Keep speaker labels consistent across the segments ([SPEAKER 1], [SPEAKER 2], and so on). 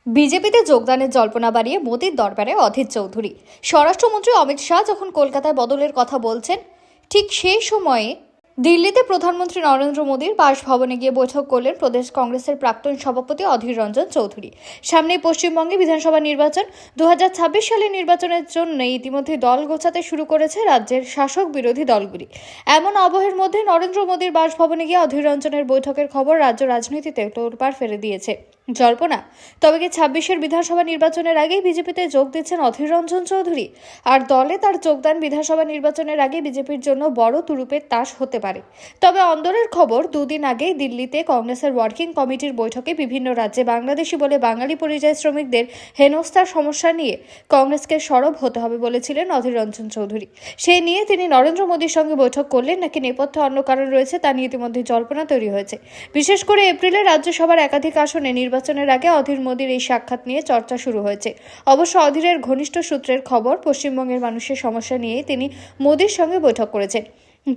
[SPEAKER 1] বিজেপিতে যোগদানের জল্পনা বাড়িয়ে মোদীর দরবারে অধীর চৌধুরী। স্বরাষ্ট্রমন্ত্রী অমিত শাহ যখন কলকাতায় বদলের কথা বলছেন, ঠিক সেই সময়ে দিল্লিতে প্রধানমন্ত্রী নরেন্দ্র মোদীর বাসভবনে গিয়ে বৈঠক করলেন প্রদেশ কংগ্রেসের প্রাক্তন সভাপতি অধীর রঞ্জন চৌধুরী। সামনেই পশ্চিমবঙ্গে বিধানসভা নির্বাচন। 2026 সালের নির্বাচনের জন্য ইতিমধ্যে দল গোছাতে শুরু করেছে রাজ্যের শাসক বিরোধী দলগুলি। এমন আবহের মধ্যে নরেন্দ্র মোদীর বাসভবনে গিয়ে অধীর রঞ্জনের বৈঠকের খবর রাজ্য রাজনীতিতে তোলপাড় ফেলে দিয়েছে। জল্পনা, তবে কি 26-এর বিধানসভা নির্বাচনের আগেই বিজেপিতে যোগ দিচ্ছেন অধীর রঞ্জন চৌধুরী? আর দলে তার যোগদান বিধানসভা নির্বাচনের আগে বিজেপির জন্য বড় তুরুপের তাস হতে পারে। তবে অন্দরের খবর, দুদিন আগেই দিল্লিতে কংগ্রেসের ওয়ার্কিং কমিটির বৈঠকে বিভিন্ন রাজ্যে বাংলাদেশি বলে বাঙালি পরিযায়ী শ্রমিকদের হেনস্থার সমস্যা নিয়ে কংগ্রেসকে সরব হতে হবে বলেছিলেন অধীর রঞ্জন চৌধুরী। সেই নিয়ে তিনি নরেন্দ্র মোদীর সঙ্গে বৈঠক করলেন নাকি নেপথ্যে অন্য কারণ রয়েছে তা নিয়ে ইতিমধ্যে জল্পনা তৈরি হয়েছে। বিশেষ করে এপ্রিলে রাজ্যসভার একাধিক আসনে নির্বাচনের আগে অধীর মোদীর এই সাক্ষাৎ নিয়ে চর্চা শুরু হয়েছে। অবশ্য অধীরের ঘনিষ্ঠ সূত্রের খবর, পশ্চিমবঙ্গের মানুষের সমস্যা নিয়ে তিনি মোদীর সঙ্গে বৈঠক করেছেন।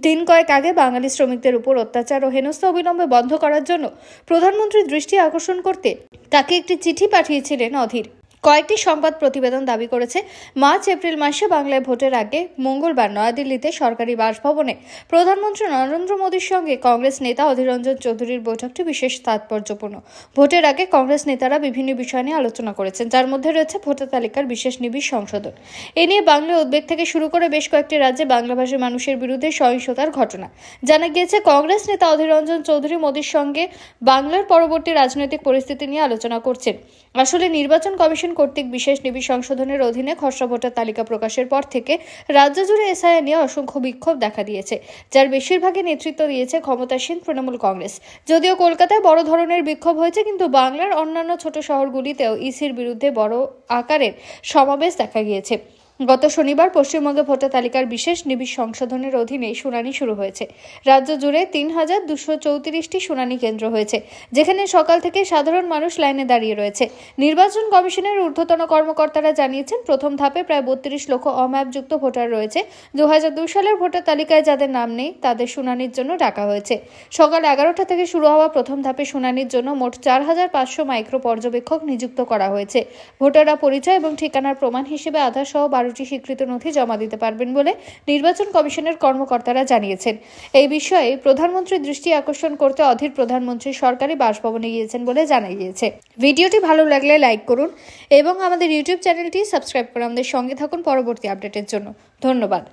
[SPEAKER 1] দিন কয়েক আগে বাঙালি শ্রমিকদের উপর অত্যাচার ও হেনস্থা অবিলম্বে বন্ধ করার জন্য প্রধানমন্ত্রীর দৃষ্টি আকর্ষণ করতে তাকে একটি চিঠি পাঠিয়েছিলেন অধীর। কয়েকটি সংবাদ প্রতিবেদন দাবি করেছে, মার্চ এপ্রিল মাসে বাংলায় ভোটের আগে মঙ্গলবার নয়াদিল্লিতে সরকারি বাসভবনে প্রধানমন্ত্রী নরেন্দ্র মোদীর সঙ্গে কংগ্রেস নেতা অধীর রঞ্জন চৌধুরীর বৈঠকটি বিশেষ তাৎপর্যপূর্ণ। ভোটের আগে কংগ্রেস নেতারা বিভিন্ন বিষয় নিয়ে আলোচনা করেছেন, যার মধ্যে রয়েছে ভোটার তালিকার বিশেষ নিবিড় সংশোধন। এ নিয়ে বাংলায় উদ্বেগ থেকে শুরু করে বেশ কয়েকটি রাজ্যে বাংলাভাষী মানুষের বিরুদ্ধে সহিংসতার ঘটনা। জানা গিয়েছে, কংগ্রেস নেতা অধীর রঞ্জন চৌধুরী মোদীর সঙ্গে বাংলার পরবর্তী রাজনৈতিক পরিস্থিতি নিয়ে আলোচনা করছেন। আসলে নির্বাচন কমিশন কর্তৃক বিশেষ নিবিড় সংশোধনের অধীনে খসড়া ভোটার তালিকা প্রকাশের পর থেকে রাজ্য জুড়ে এসআইআর নিয়ে অসংখ্য বিক্ষোভ দেখা দিয়েছে, যার বেশিরভাগই নেতৃত্ব দিয়েছে ক্ষমতাসীন তৃণমূল কংগ্রেস। যদিও কলকাতায় বড় ধরনের বিক্ষোভ হয়েছে, কিন্তু বাংলার অন্যান্য ছোট শহরগুলিতেও ইসির বিরুদ্ধে বড় আকারের সমাবেশ দেখা গিয়েছে। গত শনিবার পশ্চিমবঙ্গে ভোটার তালিকার বিশেষ নিবিড় সংশোধনের অধীনে শুনানি শুরু হয়েছে। রাজ্য জুড়ে ৩,234টি শুনানি কেন্দ্র হয়েছে, যেখানে সকাল থেকে সাধারণ মানুষ লাইনে দাঁড়িয়ে রয়েছে। নির্বাচন কমিশনের ঊর্ধ্বতন কর্মকর্তারা জানিয়েছেন, প্রথম ধাপে প্রায় 32 লক্ষ অম্যাপযুক্ত ভোটার রয়েছে। 2002 সালের ভোটার তালিকায় যাদের নাম নেই তাদের শুনানির জন্য ডাকা হয়েছে। সকাল 11টা থেকে শুরু হওয়া প্রথম ধাপে শুনানির জন্য মোট 4,500 মাইক্রো পর্যবেক্ষক নিযুক্ত করা হয়েছে। ভোটাররা পরিচয় এবং ঠিকানার প্রমাণ হিসেবে আধার সহ 12টি স্বীকৃত নথি জমা দিতে পারবেন বলে নির্বাচন কমিশনের কর্মকর্তারা জানিয়েছেন। এই বিষয়ে প্রধানমন্ত্রীর দৃষ্টি আকর্ষণ করতে অধীর প্রধানমন্ত্রীর সরকারি বাসভবনে গিয়েছেন বলে জানা গিয়েছে। ভিডিওটি ভালো লাগলে লাইক করুন এবং আমাদের ইউটিউব চ্যানেলটি সাবস্ক্রাইব করে আমাদের সঙ্গে থাকুন পরবর্তী আপডেটের জন্য। ধন্যবাদ।